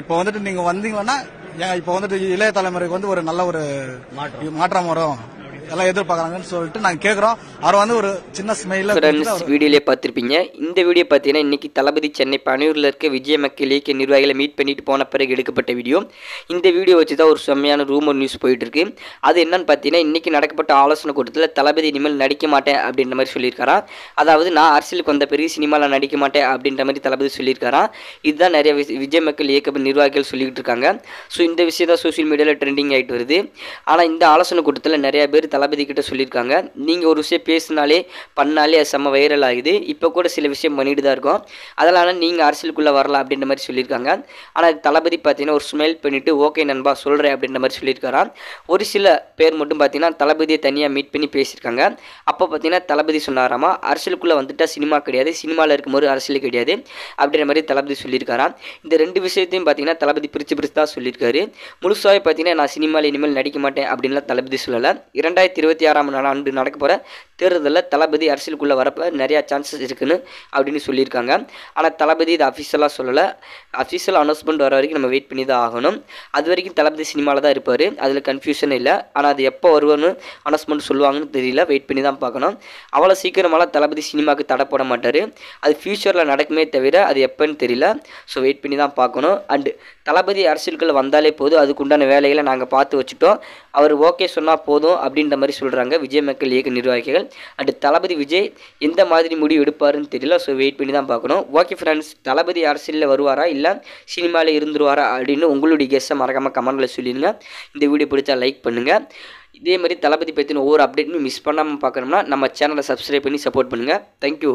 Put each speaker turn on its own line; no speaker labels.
இப்போ வந்துட்டு நீங்க வந்தீங்கன்னா இப்போ வந்துட்டு இளைய தலைமுறைக்கு வந்து ஒரு நல்ல ஒரு மாற்றம் வரும் எல்லாம் எதிர்பார்க்கறாங்கன்னு சொல்லிட்டு நாங்க கேக்குறோம். அவர் வந்து ஒரு சின்ன ஸ்மைல
வீடியோல பார்த்திருப்பீங்க. இந்த வீடியோ பார்த்தீங்கன்னா இன்னைக்கு தளபதி சென்னை பனையூர்ல இருக்க விஜய் மக்கள் இயக்க நிர்வாகிகளை மீட் பண்ணிட்டு போன பிறகு எடுக்கப்பட்ட வீடியோ. இந்த வீடியோ வச்சு தான் ஒரு செம்மையான ரூமர் நியூஸ் போயிட்டு இருக்கு. அது என்னன்னு பார்த்தீங்கன்னா இன்னைக்கு நடக்கப்பட்ட ஆலோசனை கூட்டத்தில் தளபதி இனிமேல் நடிக்க மாட்டேன் அப்படின்ற மாதிரி சொல்லியிருக்காராம். அதாவது நான் அரசியலுக்கு வந்த பெரிய சினிமாவில் நடிக்க மாட்டேன் அப்படின்ற மாதிரி தளபதி சொல்லியிருக்காராம். இதுதான் நிறைய விஜய் மக்கள் இயக்க நிர்வாகிகள் சொல்லிக்கிட்டு இருக்காங்க. ஸோ இந்த விஷயம் தான் சோசியல் மீடியாவில் ட்ரெண்டிங் ஆகிட்டு வருது. ஆனால் இந்த ஆலோசனை கூட்டத்தில் நிறைய பேர் தளபதி கிட்ட சொல்லியிருக்காங்க, நீங்கள் ஒரு விஷயம் பேசினாலே பண்ணாலே அது செம்ம வைரல் ஆகுது, இப்போ கூட சில விஷயம் பண்ணிட்டு தான் இருக்கோம், அதனால் நீங்கள் அரசியலுக்குள்ளே வரலாம் அப்படின்ற மாதிரி சொல்லியிருக்காங்க. ஆனால் தளபதி பார்த்தீங்கன்னா ஒரு ஸ்மைல் பண்ணிவிட்டு ஓகே நண்பா சொல்கிறேன் அப்படின்ற மாதிரி சொல்லியிருக்காராம். ஒரு சில பேர் மட்டும் பார்த்தீங்கன்னா தளபதியை தனியாக மீட் பண்ணி பேசியிருக்காங்க. அப்போ பார்த்தீங்கன்னா தளபதி சொன்னாராமா, அரசியலுக்குள்ளே வந்துட்டால் சினிமா கிடையாது, சினிமாவில் இருக்கும்போது அரசியல் கிடையாது அப்படின்ற மாதிரி தளபதி சொல்லியிருக்காராம். இந்த ரெண்டு விஷயத்தையும் பார்த்தீங்கன்னா தளபதி பிரித்து தான் சொல்லியிருக்காரு. முழுசாகவே பார்த்தீங்கன்னா நான் சினிமாவில் இனிமேல் நடிக்க மாட்டேன் அப்படின்லாம் தளபதி சொல்லலை. 2026ஆம் ஆண்டு நடக்க போகிற தேர்தலில் தளபதி அரசியலுக்குள்ளே வரப்போ நிறையா சான்சஸ் இருக்குன்னு அப்படின்னு சொல்லியிருக்காங்க. ஆனால் தளபதி இது அஃபிஷியலாக சொல்லலை. அஃபிஷியல் அனௌன்ஸ்மெண்ட் வர வரைக்கும் நம்ம வெயிட் பண்ணி தான் ஆகணும். அது வரைக்கும் தளபதி சினிமாவில் தான் இருப்பார், அதில் கன்ஃபியூஷன் இல்லை. ஆனால் அது எப்போ வருவான்னு அனௌன்ஸ்மெண்ட் சொல்லுவாங்கன்னு தெரியல, வெயிட் பண்ணி தான் பார்க்கணும். அவ்வளோ சீக்கிரமாலாம் தளபதி சினிமாவுக்கு தடை போட மாட்டார், அது ஃப்யூச்சரில் நடக்குமே தவிர அது எப்போன்னு தெரியல. ஸோ வெயிட் பண்ணி தான் பார்க்கணும். அண்டு தளபதி அரசியலுக்குள்ளே வந்தாலே போதும், அதுக்குண்டான வேலைகளை நாங்கள் பார்த்து வச்சுட்டோம், அவர் ஓகே சொன்னால் போதும் அப்படின்ற மாதிரி சொல்கிறாங்க விஜய் மக்கள் இயக்க நிர்வாகிகள். அண்ட் தளபதி விஜய் எந்த மாதிரி முடிவு எடுப்பாருன்னு தெரியல. ஸோ வெயிட் பண்ணி தான் பார்க்கணும். ஓகே ஃப்ரெண்ட்ஸ், தளபதி அரசியலில் வருவாரா இல்லை சினிமாவில் இருந்துருவாரா அப்படின்னு உங்களுடைய கெஸ்ஸை மறக்காமல் கமெண்ட்டில் சொல்லிடுங்க. இந்த வீடியோ பிடிச்சா லைக் பண்ணுங்கள். இதே மாதிரி தளபதி பற்றின ஒவ்வொரு அப்டேட்டுமே மிஸ் பண்ணாமல் பார்க்கணும்னா நம்ம சேனலை சப்ஸ்கிரைப் பண்ணி சப்போர்ட் பண்ணுங்கள். தேங்க்யூ.